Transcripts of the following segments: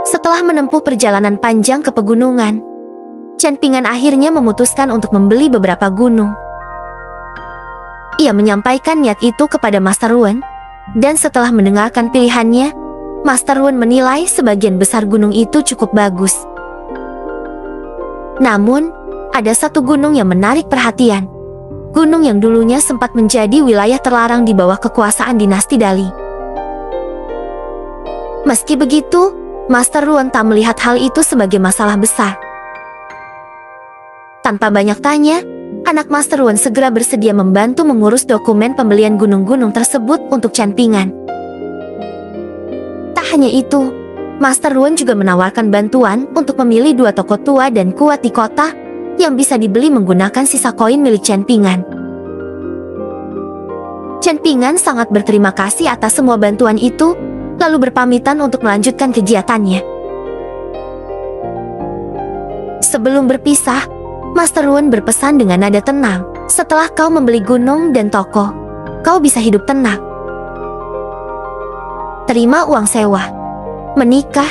Setelah menempuh perjalanan panjang ke pegunungan, Chen Ping'an akhirnya memutuskan untuk membeli beberapa gunung. Ia menyampaikan niat itu kepada Master Wen, dan setelah mendengarkan pilihannya, Master Wen menilai sebagian besar gunung itu cukup bagus. Namun, ada satu gunung yang menarik perhatian. Gunung yang dulunya sempat menjadi wilayah terlarang di bawah kekuasaan dinasti Dali. Meski begitu, Master Wen tak melihat hal itu sebagai masalah besar. Tanpa banyak tanya, anak Master Wen segera bersedia membantu mengurus dokumen pembelian gunung-gunung tersebut untuk Chen Ping'an. Tak hanya itu, Master Wen juga menawarkan bantuan untuk memilih 2 toko tua dan kuat di kota yang bisa dibeli menggunakan sisa koin milik Chen Ping'an. Chen Ping'an sangat berterima kasih atas semua bantuan itu, lalu berpamitan untuk melanjutkan kegiatannya. Sebelum berpisah, Master Wen berpesan dengan nada tenang, "Setelah kau membeli gunung dan toko, kau bisa hidup tenang. Terima uang sewa, menikah,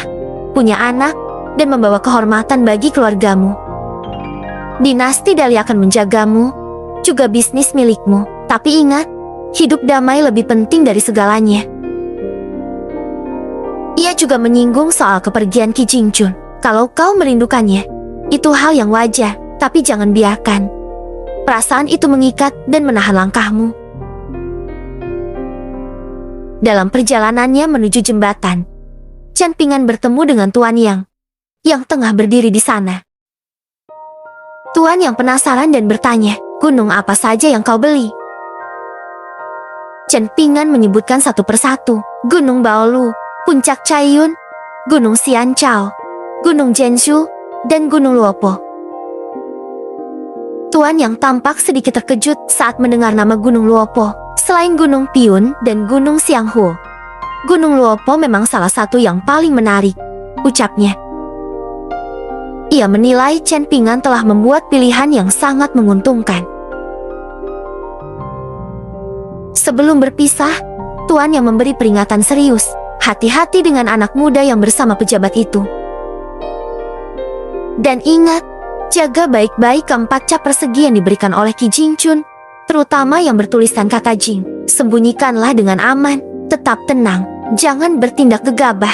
punya anak, dan membawa kehormatan bagi keluargamu. Dinasti Dali akan menjagamu, juga bisnis milikmu. Tapi ingat, hidup damai lebih penting dari segalanya." Ia juga menyinggung soal kepergian Qi Jingchun. "Kalau kau merindukannya, itu hal yang wajar. Tapi jangan biarkan perasaan itu mengikat dan menahan langkahmu." Dalam perjalanannya menuju jembatan, Chen Ping'an bertemu dengan Tuan yang tengah berdiri di sana. Tuan yang penasaran dan bertanya, "Gunung apa saja yang kau beli?" Chen Ping'an menyebutkan satu persatu, Gunung Baolu, Puncak Caiyun, Gunung Xianchao, Gunung Zhenshu, dan Gunung Luopo. Tuan yang tampak sedikit terkejut saat mendengar nama Gunung Luopo. Selain Gunung Piun dan Gunung Xianghu, Gunung Luopo memang salah satu yang paling menarik, ucapnya. Ia menilai Chen Ping'an telah membuat pilihan yang sangat menguntungkan. Sebelum berpisah, Tuan yang memberi peringatan serius, "Hati-hati dengan anak muda yang bersama pejabat itu. Dan ingat, jaga baik-baik keempat cap persegi yang diberikan oleh Qi Jingchun, terutama yang bertuliskan kata Jing. Sembunyikanlah dengan aman, tetap tenang, jangan bertindak gegabah."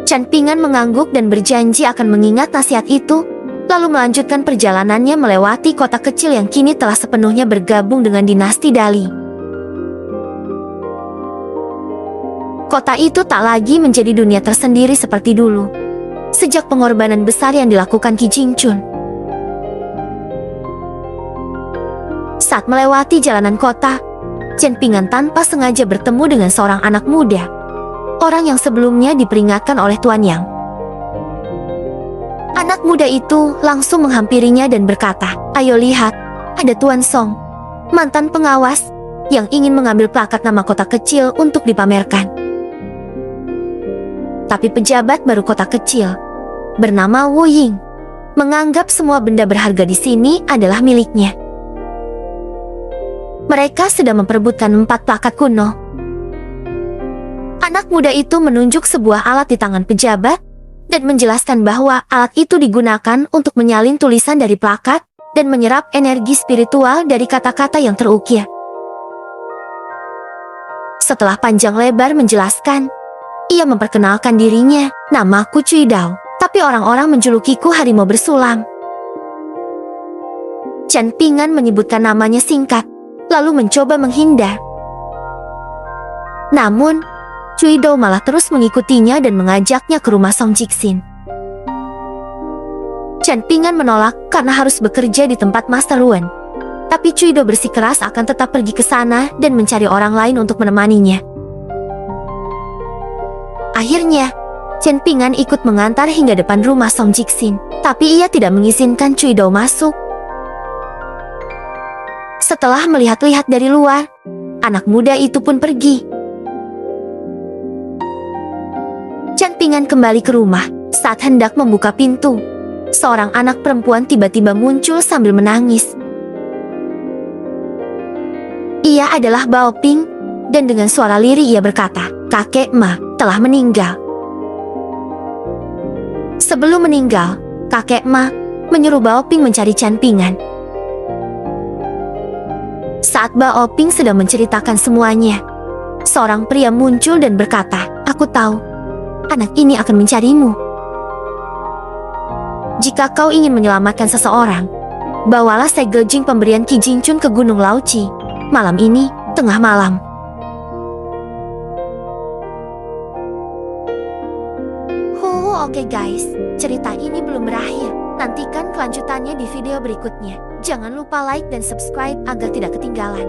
Chen Ping'an mengangguk dan berjanji akan mengingat nasihat itu, lalu melanjutkan perjalanannya melewati kota kecil yang kini telah sepenuhnya bergabung dengan dinasti Dali. Kota itu tak lagi menjadi dunia tersendiri seperti dulu, sejak pengorbanan besar yang dilakukan Qi Jingchun. Saat melewati jalanan kota, Chen Ping'an tanpa sengaja bertemu dengan seorang anak muda, orang yang sebelumnya diperingatkan oleh Tuan Yang. Anak muda itu langsung menghampirinya dan berkata, "Ayo lihat, ada Tuan Song, mantan pengawas, yang ingin mengambil plakat nama kota kecil untuk dipamerkan." Tapi pejabat baru kota kecil, bernama Wu Ying, menganggap semua benda berharga di sini adalah miliknya. Mereka sedang memperebutkan 4 plakat kuno. Anak muda itu menunjuk sebuah alat di tangan pejabat dan menjelaskan bahwa alat itu digunakan untuk menyalin tulisan dari plakat dan menyerap energi spiritual dari kata-kata yang terukir. Setelah panjang lebar menjelaskan, ia memperkenalkan dirinya, "Namaku Cui Dao, tapi orang-orang menjulukiku harimau bersulam." Chen Ping'an menyebutkan namanya singkat, lalu mencoba menghindar. Namun, Cui Dao malah terus mengikutinya dan mengajaknya ke rumah Song Jixin. Chen Ping'an menolak karena harus bekerja di tempat Master Wen. Tapi Cui Dao bersikeras akan tetap pergi ke sana dan mencari orang lain untuk menemaninya. Akhirnya, Chen Ping'an ikut mengantar hingga depan rumah Song Jixin, tapi ia tidak mengizinkan Cui Dao masuk. Setelah melihat-lihat dari luar, anak muda itu pun pergi. Chen Ping'an kembali ke rumah. Saat hendak membuka pintu, seorang anak perempuan tiba-tiba muncul sambil menangis. Ia adalah Bao Ping, dan dengan suara lirih ia berkata, kakek Ma telah meninggal. Sebelum meninggal, kakek Ma menyuruh Bao Ping mencari Chan Pingan. Saat Bao Ping sedang menceritakan semuanya, seorang pria muncul dan berkata, aku tahu, anak ini akan mencarimu. Jika kau ingin menyelamatkan seseorang, bawalah segel jing pemberian Qi Jingchun ke Gunung Laoci. Malam ini, tengah malam. Oke guys, cerita ini belum berakhir. Nantikan kelanjutannya di video berikutnya. Jangan lupa like dan subscribe agar tidak ketinggalan.